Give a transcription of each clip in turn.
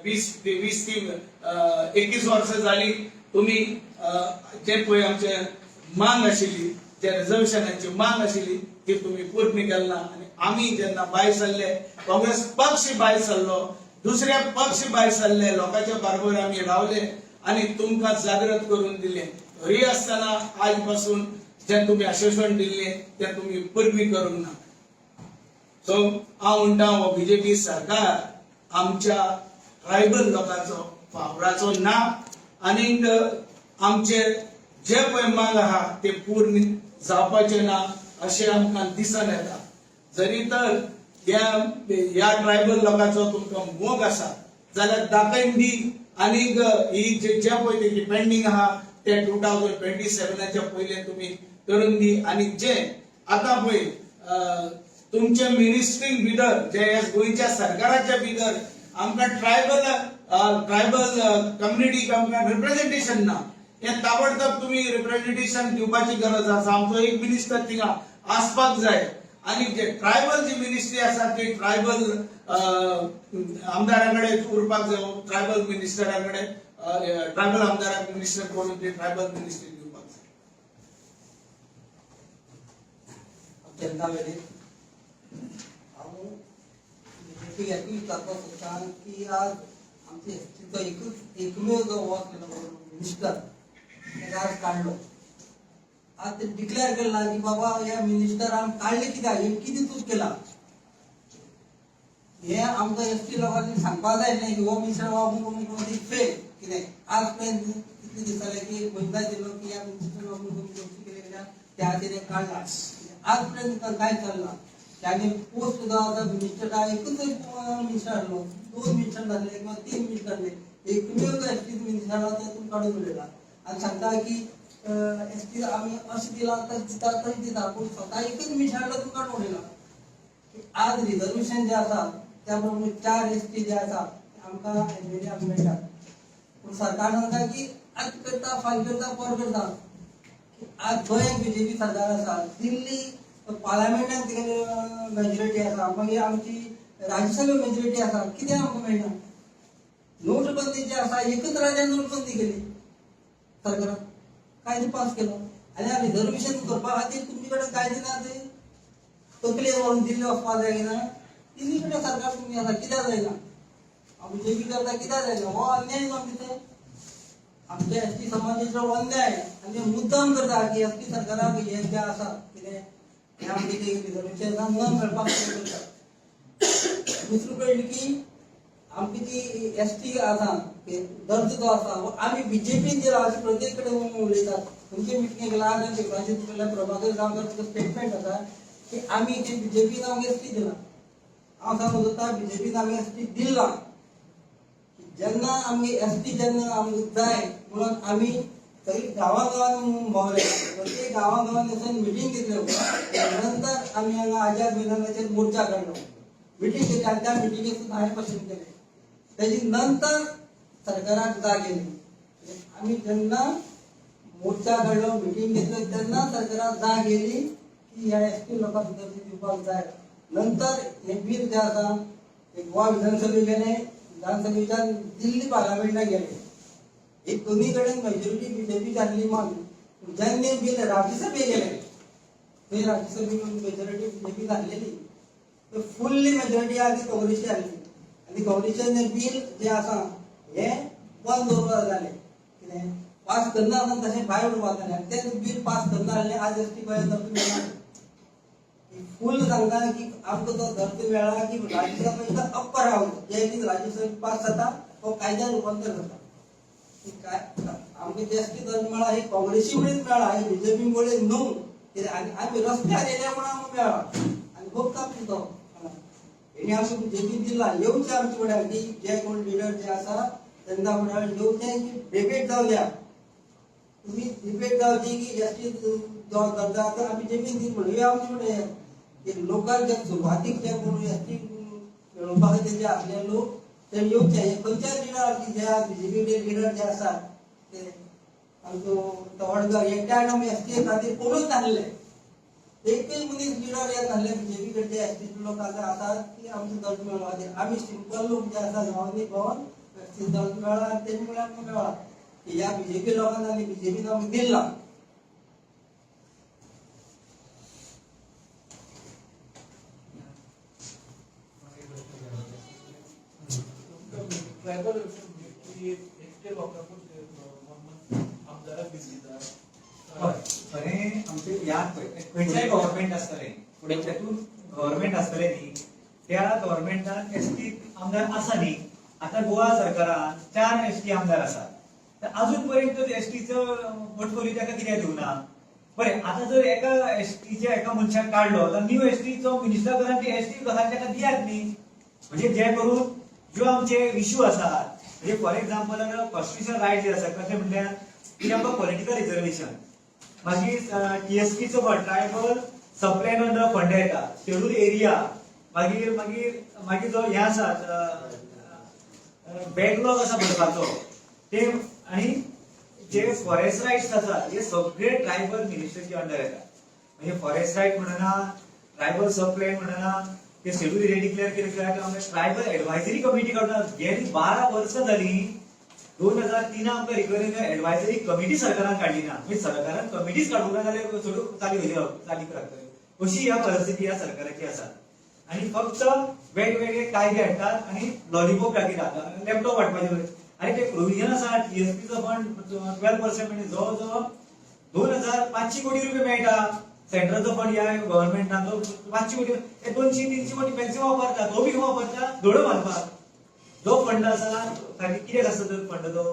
20 ते 21 वर्सां जाली तुम्ही जे पळय आमचे मांग आशिल्ली जे रिझर्वेशनाची मांग आशिल्ली ती तुम्ही पूर्ण केलना आणि आम्ही जेन्ना भायर सरले काँग्रेस पक्ष भायर सरलो दुसरे पक्ष भायर सरले लोकांच्या बरोबर आम्ही रावले आणि तुमकां जागृत करून दिले घरी असताना आजपासून जे तुम्ही आश्वासन दिले ते तुम्ही पूर्ण करूंक ना सो हांव म्हणटा हो बीजेपी सरकार आमच्या ट्रायबल लोकांचो फावराचो ना आणि आमचे जे पळय मांग आहा ते पूर्ण जावपाचे ना अशें आमकां दिसून येता जरी तर ह्या ट्रायबल लोकांचो तुमकां मोग आसा जाल्यार दाखयन दी आनी ही जे पळय तेजी पेंडींग आहा ते 2027च्या पयले तुम्ही करून दी आणि जे आता पळय तुमचे मिनिस्ट्रींग भितर जे गोंयच्या सरकाराच्या भितर आमकां ट्रायबल कम्युनिटीक आमकां रिप्रेझेंटेशन ना हे ताबडतोब तुम्ही रिप्रेझेंटेशन दिवपाची गरज आसा आमचो एक मिनिस्टर थिंगा आसपाक जाय आणि जे ट्रायबल जी मिनिस्ट्री आसा ती ट्रायबल आमदाराकडे उरपाक जाय ट्रायबल मिनिस्टराकडे ट्रायबल आमदाराक मिनिस्टर करून ती ट्रायबल मिनिस्ट्री दिवपाक जाय जनता वेळी हांव बीजेपी याची करपाक सोदतां की आज आमचे एसटीचो एकमेव जो हो मिनिस्टर ताका आज काडलो आज ते डिक्लेअर केला की बाबा या मिनिस्टरान काढले कित्याक हे कितें चूक केला हे आमकां एसटी लोकांनी सांगपाक जाय न्ही की हो मिनिस्टर बाबा फेल कित्याक आज पर्यंत कितले दीस जाले की गोंयकार दिलो की ह्या मिनिस्टर बाबा केले त्या खातीर काडला आज पर्यंत काय चालना त्याने पोस्ट सुद्धा मिनिस्टर काय एकच मिनिस्टर आसलो 2 मिनिस्टर जाले किंवा 3 मिनिस्टर जाले एकमेव एसटी मिनिस्टरान तातूंत काडून उडयला आणि सांगता की एसटी आम्ही अशें दिला तशें दिता पूण स्वता एकच मिनिस्टर तातूंत काडून उडयला आज रिजर्वेशन जे आसा त्या प्रमाणे 4 एसटी जे आसा आमकां एमएलए मेळटात पूण सरकार सांगता की आज करता फायल करता पर करता आज गोंयांत बीजेपी सरकार आसा दिल्ली पार्लमेंटान तिगेली मेजॉरिटी आसा मागीर आमची राज्यसभेत मेजॉरिटी आसा कित्याक आमकां मेळना नोटबंदी जी आसा एकच राज्यान नोटबंदी केली सरकारान कायदो पास केलो आनी रिजर्वेशन करपा खातीर तुमचे कडेन कायदे ना ते तकले व्हरून दिल्ली वचपाक जाय ना तिनी कडेन सरकार तुमी आसा कित्याक जायना हांव बीजेपी करता कित्याक जायना हो अन्याय न्हू आमचे आमच्या एसटी समाजाचो अन्याय आनी मुद्दाम करता की एसटी सरकाराक हे जे आसा कितें हे आमचे रिजर्वेशन न मेळपाक करता दुसरी पडली की आमची जी एसटी आसा दर्जो जो आसा आमी बीजेपीन दिला अशें प्रत्येक कडेन उलयतात तुमचे मिटिंग गेला प्रभाकर गांवकर स्टेटमेंट आसा की आमी बीजेपीन आमकां एसटी दिला हांव सांगूं सोदता बीजेपीन आमी एसटी दिला जेन्ना आमगे एसटी जेन्ना आमकां जाय म्हणून आमी सगळी गांवागांवान भोंवले प्रत्येक गांवागांवान वचून मिटींग घेतल्यो नंतर आमी हांगा आझाद मैदानाचेर मोर्चा काडलो मिटींग घेतली आनी त्या मिटिंगेक सुद्दां हांवें पसंत केलें तेजी नंतर सरकाराक जाग येयली आमी जेन्ना मोर्चा काडलो मिटींग घेतलो तेन्ना सरकाराक जाग येयली की ह्या एसटी लोकांक सुद्दां दिवपाक जाय नंतर हे बील जे आसा गोवा विधानसभेक गेले विधानसभेच्यान दिल्ली पार्लमेंटाक गेले एक दोन्ही कडेन मेजॉरिटी बीजेपी आसली मान जेन्ना बील राज्यसभेक गेले थंय राज्यसभेक मेजॉरिटी बीजेपी आसलेली फुल्ली मेजॉरिटी आहा ती काँग्रेसची आसली आनी काँग्रेसीचे बील जे आसा हे बंद दवरपा जाले कितें पास करना आसतना तशें भायर उडोवपाक जालें आनी तें बील पास करना जाल्यार आज एसटी गोंयांत दर्जो मेळना फुल सांगता की आमकां तो दर्जो मेळ्ळा की राज्यसभेचा अप्पर हावस जे दीस राज्यसभेक पास जाता तो कायद्यान रुपांतर जाता काय आमकां एसटी दर्जो मेळ्ळा हे काँग्रेसी मुळेच मेळ्ळा हे बीजेपी मुळे न्हू आनी आमी रस्त्यार येयल्या म्हणून आमकां मेळ्ळा आनी भोगता तो हेणी आमकां बीजेपी दिला येवचें आमचे फुड्यान की जे कोण लिडर जे आसा तेंच्या फुड्यान येवचें की डिबेट जावया तुमी डिबेट जावची की एसटी जो दर्जो आसा आमी बीजेपी दी म्हणून हे आमचे फुडें लोकल जे सुरवातीक जे कोण एसटी मेळोवपा खातीर जे आसले लोक ते येवचे खंयच्याय लिडर जे बीजेपी लिडर जे आसात ते आमचो तवडकर एकट्यान आमी एसटी खातीर कोणूच नासले एकय मनीस लिडर येत नासले बीजेपी कडचे एसटी लोक आसात की आमचो दर्जो मेळोवपा खातीर आमी सिंपल लोक जे आसा गांवांनी भोंवन सिद्धांत मेळा तेणी म्हळ्यार मेळा की ह्या बीजेपी लोकांना आनी बीजेपीन आमकां दिला ट्रायबल एकटे लोकांकूच आमदाराक दीस दिता खरें आमचे ह्या खंयच्याय गव्हर्मेंट आसतलें फुडें तेतून गव्हर्मेंट आसतलें न्ही त्या गव्हर्मेंटान एसटी आमदार आसा न्ही आतां गोवा सरकारान 4 एसटी आमदार आसात तर अजून पर्यंत एसटीचो पोर्टफोलियो ताका कित्याक दिवना बरें आतां जर एका एसटीच्या एका मनशाक काडलो तर न्यू एसटीचो मिनिस्टर करून ती एसटी कसा ताका दियात न्ही म्हणजे जे करून ज्यो आमचे इश्यू आसात म्हणजे फॉर एक्झाम्पल कॉन्स्टिट्युशनल रायट जे आसा कशें म्हणल्यार की आमकां पॉलिटिकल रिजर्वेशन मागीर टीएसपीचो ट्रायबल सबप्लॅन अंडर फंड येता शेड्यूल एरिया मागीर मागीर मागीर जो हे आसा बॅकलॉग आसा भरपाचो ते आनी जे फॉरेस्ट रायट्स आसात हे सगळे ट्रायबल मिनिस्टरच्या अंडर येता म्हणजे फॉरेस्ट रायट म्हणना ट्रायबल सबप्लॅन म्हणना ते शेड्यूल एरिया डिक्लेअर केले ट्रायबल एडवायझरी कमिटी कडून गेली 12 वर्सां जाली 2003 आमकां रिकरिंग एडवायझरी कमिटी सरकारान काडली ना म्हणजे सरकारान कमिटीच काडूंक ना जाल्यार सोडून चाली लागतली अशी ह्या परिस्थिती ह्या सरकाराची आसा आणि फक्त वेगवेगळे कायदे हाडटात आणि लॉलीपॉप दाखयतात लॅपटॉप वाटपाचे आणि ते प्रोविजन आसा टीएसपीचो फंड 12% म्हणजे जवळ जवळ 2500 कोटी रुपये मेळटा सेंट्रलचो फंड ह्या गव्हर्नमेंटान 500 कोटी ते 200-300 कोटी पेन्शन वापरता तो बी वापरता धोडो मारपाक जो फंड आसा ताका कित्याक आसता तो फंड तो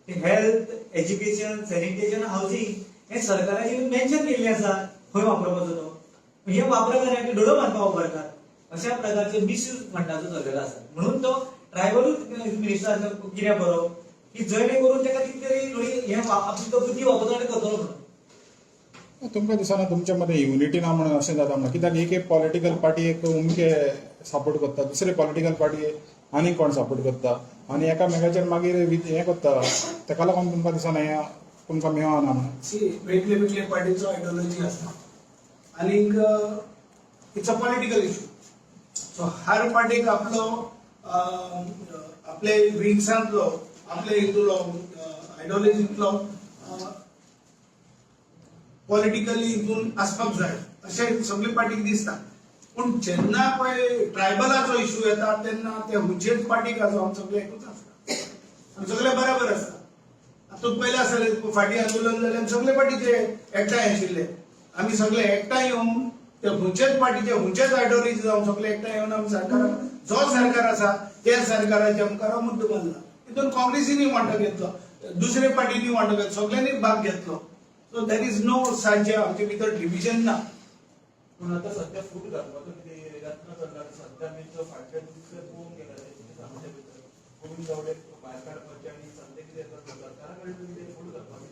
हेल्थ एज्युकेशन सॅनिटेशन हाऊसिंग हे सरकाराचे मेन्शन केल्ले आसा खंय वापरपाचो तो हे वापरकारांनी धोडो मारपाक वापरतात अशा प्रकारचे मिसयूज फंडाचो चल्लेलो आसा म्हणून तो ट्रायबलूच मिनिस्टर कित्याक बरो की जणे करून ताका कितें तरी हे आपली तो बुद्धी वापरता करतलो म्हणून तुमकां दिसना तुमच्या मध्ये युनिटी ना म्हणून अशें जाता म्हणून कित्याक एक पॉलिटिकल पार्टी एक उमके सपोर्ट करता दुसरे पॉलिटिकल पार्टी आनी कोण सपोर्ट करता आनी एकामेकाचेर मागीर हें करता ताका लागून तुमकां दिसना हें तुमकां मेळना म्हणून वेगळे पार्टीचो आयडियोलॉजी आसता आनीक it's a political issue so हर पार्टीक आपलो आपले विंग्सांतलो आपले हितूलो आयडियोलॉजींतलो पॉलिटिकली हितून आसपाक जाय अशें सगळे पार्टीक दिसता पूण जेन्ना पळय ट्रायबलाचो इश्यू येता तेन्ना ते खंयचेच पार्टीक आसूं आमी सगळे एकूच आसता आमी सगळे बराबर आसता आतां पयलें आसलें फाटीं आंदोलन जालें सगळे पार्टीचे एकठांय आशिल्ले आमी सगळे एकठांय येवन ते खंयचेच पार्टीचे खंयचेच आयडियोलॉजी जावन सगळे एकठांय येवन आमी सरकाराक जो सरकार आसा त्या सरकाराचे आमकां मुद्दो बांदला तितून काँग्रेसीनी वांटो घेतलो दुसरे पार्टीनी वांटो घेतलो सगळ्यांनी भाग घेतलो सो देर इज नो सारकें आमचे भितर डिविजन ना पूण आतां सध्या फूट घालपाचो कितें यत्न चल्ला सध्या मी तो फाटल्या दीस पळोवंक गेला समाजा भितर गोविंद गावडे भायर काडपाचे आनी सध्या कितें येता सरकारा कडल्यान कितें फूट घालपाचे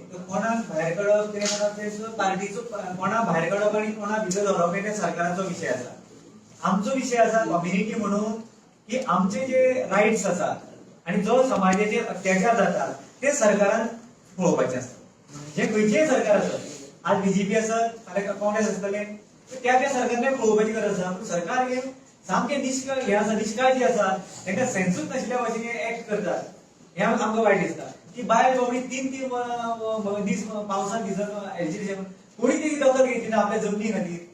यत्न कोणाक भायर काडप ते म्हणप ते पार्टीचो कोणा भायर काडप आनी कोणा भितर धरप हे सरकाराचो विशय आसा आमचो विशय आसा कम्युनिटी म्हणून की आमचे जे रायट्स आसात आणि जो समाजाचे अत्याचार जातात ते सरकारान पळोवपाचे आसता जे खंयचेय सरकार आसत आज बीजेपी आसत फाल्यां काँग्रेस आसतले त्या सरकारने पळोवपाची गरज आसा पूण सरकार हे सामके हे आसा निष्काळजी आसा तांकां सेन्सूच नाशिल्ल्या भाशेन एक्ट करतात हे आमकां वायट दिसता की बायल बाबडी 3 दीस पावसांत भिजत एज्युकेशन कोणी ती दखल घेतली ना आपल्या जमनी खातीर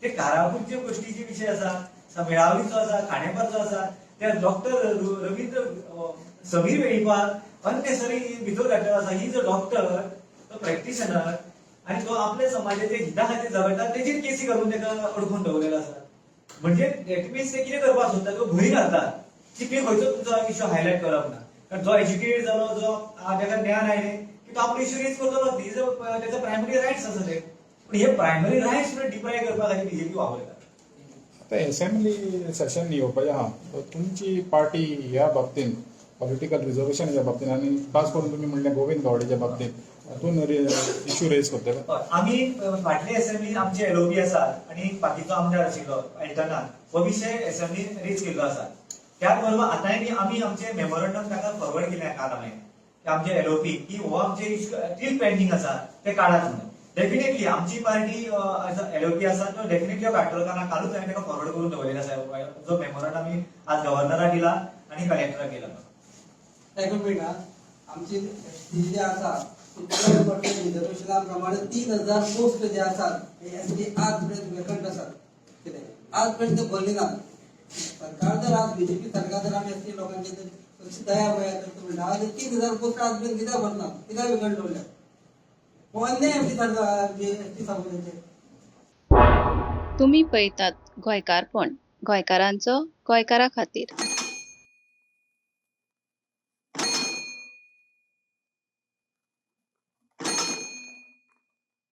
ते कारापूरचे गोष्टीचे विशय आसा मेळावळीचो आसा खांडेपारचो आसा त्या डॉक्टर रवींद्र समीर वेळीपार अननेसरी भितर घातलेलो आसा ही जो डॉक्टर तो प्रॅक्टिशनर आणि तो आपल्या समाजाच्या हिता खातीर झगडटा तेचेर केसी घालून ताका अडकून दवरलेलो आसा म्हणजे दॅट मिन्स ते कितें करपाक सोदतात तो भंय घालतात की तुवें खंयचो तुमचो इश्यू हायलायट करप ना कारण जो एज्युकेटेड जालो जो ताका ज्ञान आयलें की तो आपलो इश्यू रेज करतलो तेजो प्रायमरी रायट्स आसा ते पण हे प्रायमरी रायट्स डिप्राय करपा खातीर बीजेपी वापरता आता असेंब्ली सेशन येवपाचें आहा तुमची पार्टी ह्या बाबतींत पॉलिटिकल रिजर्वेशनाच्या बाबतींत आनी खास करून तुमी म्हणलें गोविंद गावडेच्या बाबतींत हातून इश्यू रेज करतले आमी फाटले असेंब्लीन आमचे एलओपी आसात आनी बाकीचो आमदार आशिल्लो एल्टनान हो विशय असेंब्लीन रेज केल्लो आसा त्याच बरोबर आतांय आमी आमचे मेमोरंडम ताका फॉरवर्ड केले काल हांवें आमचे एलओपी की हो आमचे इश्यू स्टील पेंडिंग आसा ते काढात म्हणून डेफिनेटली आमची पार्टी एलओपी आसा तो डेफिनेटली काडटलो कालूच हांवें ताका फॉरवर्ड करून दवरलेलो आसा जो मेमोरंडम आमी आज गव्हर्नराक दिला आनी कलेक्टराक दिला मेळटा आमची एसटी जे आसा रिझर्वेशना प्रमाणे 3000 पोस्ट जे आसात एसटी आज पर्यंत वेकंट आसात कितें आज पर्यंत ते भरले नात. सरकार जर आज बीजेपी सरकार जर आमी एसटी लोकांचे कशी दया वया करता म्हणटा आज 3000 पोस्ट आज पर्यंत कित्याक भरना कित्याक वेकंट दवरल्या हो अन्याय एसटी सरकार एसटी संस्थेचे. तुम्ही पळयतात गोंयकारपण, गोंयकारांचो गोंयकारा खातीर.